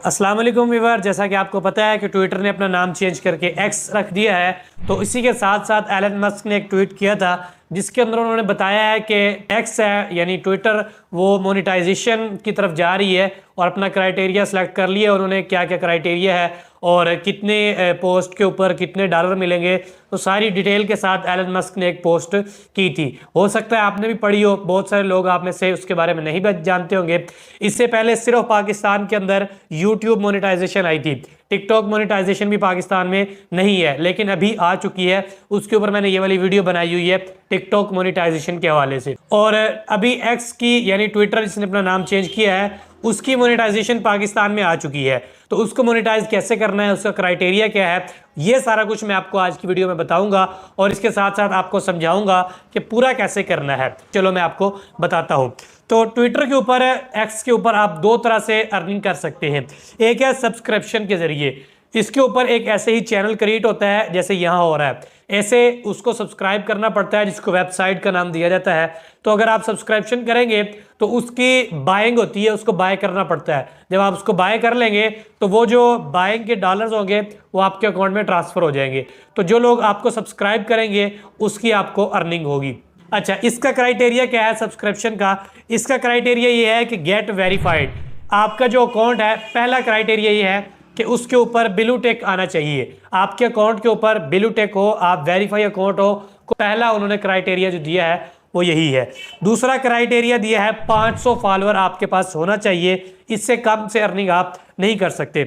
अस्सलाम वालेकुम व्यूअर, जैसा कि आपको पता है कि ट्विटर ने अपना नाम चेंज करके एक्स रख दिया है। तो इसी के साथ साथ एलन मस्क ने एक ट्वीट किया था जिसके अंदर उन्होंने बताया है कि एक्स है यानी ट्विटर वो मोनेटाइजेशन की तरफ जा रही है और अपना क्राइटेरिया सेलेक्ट कर लिया। उन्होंने क्या क्या क्राइटेरिया है और कितने पोस्ट के ऊपर कितने डॉलर मिलेंगे, तो सारी डिटेल के साथ एलन मस्क ने एक पोस्ट की थी। हो सकता है आपने भी पढ़ी हो, बहुत सारे लोग आप में से उसके बारे में नहीं जानते होंगे। इससे पहले सिर्फ पाकिस्तान के अंदर यूट्यूब मोनेटाइजेशन आई थी, टिकटॉक मोनेटाइजेशन भी पाकिस्तान में नहीं है, लेकिन अभी आ चुकी है। उसके ऊपर मैंने ये वाली वीडियो बनाई हुई है टिकटॉक मोनेटाइजेशन के हवाले से। और अभी एक्स की यानी ट्विटर जिसने अपना नाम चेंज किया है उसकी मोनेटाइजेशन पाकिस्तान में आ चुकी है। तो उसको मोनेटाइज कैसे करना है, उसका क्राइटेरिया क्या है, ये सारा कुछ मैं आपको आज की वीडियो में बताऊंगा और इसके साथ साथ आपको समझाऊंगा कि पूरा कैसे करना है। चलो मैं आपको बताता हूं। तो ट्विटर के ऊपर, एक्स के ऊपर आप दो तरह से अर्निंग कर सकते हैं। एक है सब्सक्रिप्शन के जरिए। इसके ऊपर एक ऐसे ही चैनल क्रिएट होता है जैसे यहाँ हो रहा है, ऐसे उसको सब्सक्राइब करना पड़ता है जिसको वेबसाइट का नाम दिया जाता है। तो अगर आप सब्सक्रिप्शन करेंगे तो उसकी बाइंग होती है, उसको बाय करना पड़ता है। जब आप उसको बाय कर लेंगे तो वो जो बाइंग के डॉलर्स होंगे वो आपके अकाउंट में ट्रांसफर हो जाएंगे। तो जो लोग आपको सब्सक्राइब करेंगे उसकी आपको अर्निंग होगी। अच्छा, इसका क्राइटेरिया क्या है सब्सक्रिप्शन का? इसका क्राइटेरिया ये है कि गेट वेरीफाइड। आपका जो अकाउंट है, पहला क्राइटेरिया ये है कि उसके ऊपर ब्लू टिक आना चाहिए। आपके अकाउंट के ऊपर ब्लू टिक हो, आप वेरीफाई अकाउंट हो। पहला उन्होंने क्राइटेरिया जो दिया है वो यही है। दूसरा क्राइटेरिया दिया है 500 फॉलोअर आपके पास होना चाहिए, इससे कम से अर्निंग आप नहीं कर सकते।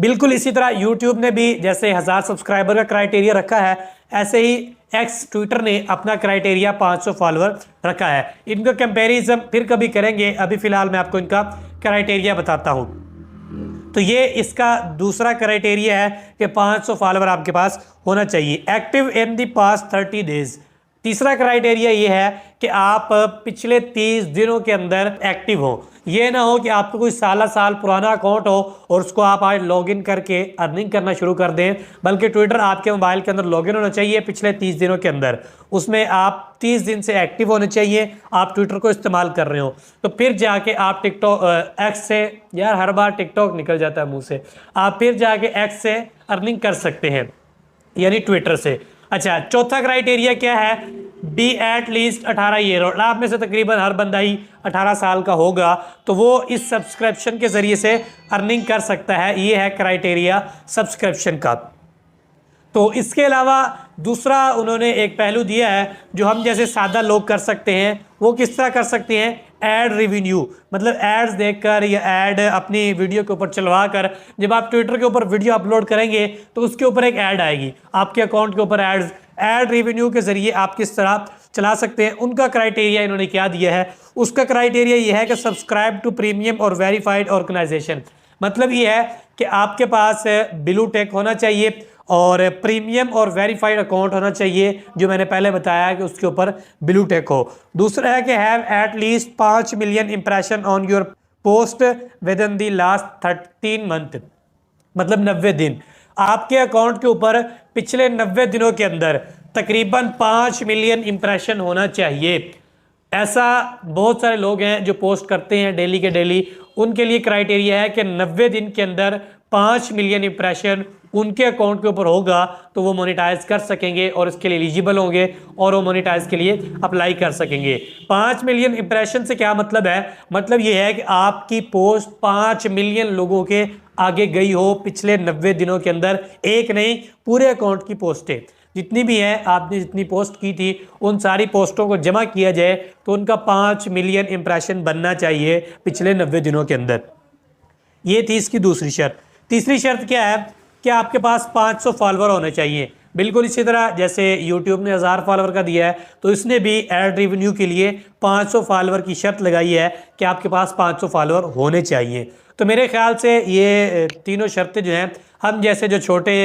बिल्कुल इसी तरह यूट्यूब ने भी जैसे 1000 सब्सक्राइबर का क्राइटेरिया रखा है, ऐसे ही एक्स ट्विटर ने अपना क्राइटेरिया 500 फॉलोअर रखा है। इनका कंपैरिजन फिर कभी करेंगे, अभी फिलहाल मैं आपको इनका क्राइटेरिया बताता हूं। तो ये इसका दूसरा क्राइटेरिया है कि 500 फॉलोअर आपके पास होना चाहिए, active in the past 30 days. तीसरा क्राइटेरिया ये है कि आप पिछले 30 दिनों के अंदर एक्टिव हो। ये ना हो कि आपको कोई साल पुराना अकाउंट हो और उसको आप आज लॉगिन करके अर्निंग करना शुरू कर दें, बल्कि ट्विटर आपके मोबाइल के अंदर लॉगिन होना चाहिए पिछले 30 दिनों के अंदर। उसमें आप 30 दिन से एक्टिव होने चाहिए, आप ट्विटर को इस्तेमाल कर रहे हो। तो फिर जाके आप टिकटॉक एक्स से, यार हर बार टिकटॉक निकल जाता है मुंह से, आप फिर जाके एक्स से अर्निंग कर सकते हैं यानी ट्विटर से। अच्छा, चौथा क्राइटेरिया क्या है? Be at least 18 year old. आप में से तकरीबन हर बंदा ही 18 साल का होगा, तो वो इस सब्सक्रिप्शन के ज़रिए से अर्निंग कर सकता है। ये है क्राइटेरिया सब्सक्रिप्शन का। तो इसके अलावा दूसरा उन्होंने एक पहलू दिया है जो हम जैसे सादा लोग कर सकते हैं। वो किस तरह कर सकते हैं? एड रेवेन्यू, मतलब एड्स देखकर या एड अपनी वीडियो के ऊपर चलवा कर, जब आप ट्विटर के ऊपर वीडियो अपलोड करेंगे तो उसके ऊपर एक ऐड आएगी आपके अकाउंट के ऊपर। एड्स, एड रेवेन्यू के जरिए आप किस तरह चला सकते हैं, उनका क्राइटेरिया इन्होंने क्या दिया है? उसका क्राइटेरिया ये है कि सब्सक्राइब टू प्रीमियम और वेरीफाइड ऑर्गेनाइजेशन। मतलब ये है कि आपके पास ब्लू टिक होना चाहिए और प्रीमियम और वेरीफाइड अकाउंट होना चाहिए, जो मैंने पहले बताया कि उसके ऊपर ब्लू टिक हो। दूसरा है कि have at least 5 million impression on your post with in the last 13 month, मतलब 90 दिन। आपके अकाउंट के ऊपर पिछले 90 दिनों के अंदर तकरीबन 5 मिलियन इंप्रेशन होना चाहिए। ऐसा बहुत सारे लोग हैं जो पोस्ट करते हैं डेली के डेली, उनके लिए क्राइटेरिया है कि 90 दिन के अंदर 5 मिलियन इंप्रेशन उनके अकाउंट के ऊपर होगा तो वो मोनेटाइज कर सकेंगे और इसके लिए एलिजिबल होंगे और वो मोनेटाइज के लिए अप्लाई कर सकेंगे। 5 मिलियन इंप्रेशन से क्या मतलब है? मतलब ये है कि आपकी पोस्ट 5 मिलियन लोगों के आगे गई हो पिछले 90 दिनों के अंदर। एक नहीं, पूरे अकाउंट की पोस्टें जितनी भी हैं, आपने जितनी पोस्ट की थी उन सारी पोस्टों को जमा किया जाए तो उनका 5 मिलियन इंप्रेशन बनना चाहिए पिछले 90 दिनों के अंदर। ये थी इसकी दूसरी शर्त। तीसरी शर्त क्या है कि आपके पास 500 फॉलोअर होने चाहिए। बिल्कुल इसी तरह जैसे यूट्यूब ने 1000 फॉलोअर का दिया है, तो इसने भी एड रेवेन्यू के लिए 500 फॉलोअर की शर्त लगाई है कि आपके पास 500 फॉलोअर होने चाहिए। तो मेरे ख्याल से ये तीनों शर्तें जो हैं, हम जैसे जो छोटे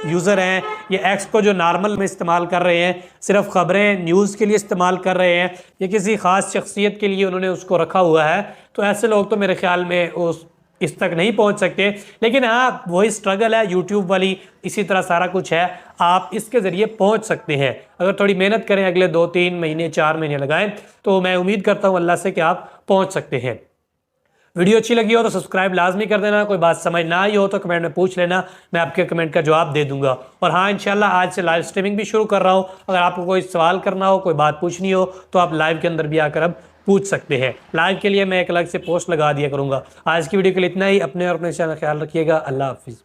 यूज़र हैं या एक्स को जो नॉर्मल में इस्तेमाल कर रहे हैं, सिर्फ ख़बरें न्यूज़ के लिए इस्तेमाल कर रहे हैं या किसी ख़ास शख्सियत के लिए उन्होंने उसको रखा हुआ है, तो ऐसे लोग तो मेरे ख्याल में उस इस तक नहीं पहुंच सकते। लेकिन हाँ, वही स्ट्रगल है यूट्यूब वाली, इसी तरह सारा कुछ है, आप इसके ज़रिए पहुंच सकते हैं अगर थोड़ी मेहनत करें, अगले 2-3 महीने 4 महीने लगाएं, तो मैं उम्मीद करता हूं अल्लाह से कि आप पहुंच सकते हैं। वीडियो अच्छी लगी हो तो सब्सक्राइब लाजमी कर देना। कोई बात समझ ना आई हो तो कमेंट में पूछ लेना, मैं आपके कमेंट का जवाब दे दूंगा। और हाँ, इंशाल्लाह आज से लाइव स्ट्रीमिंग भी शुरू कर रहा हूँ। अगर आपको कोई सवाल करना हो, कोई बात पूछनी हो तो आप लाइव के अंदर भी आकर अब पूछ सकते हैं। लाइव के लिए मैं एक अलग से पोस्ट लगा दिया करूंगा। आज की वीडियो के लिए इतना ही। अपने और अपने चैनल का ख्याल रखिएगा। अल्लाह हाफिज़।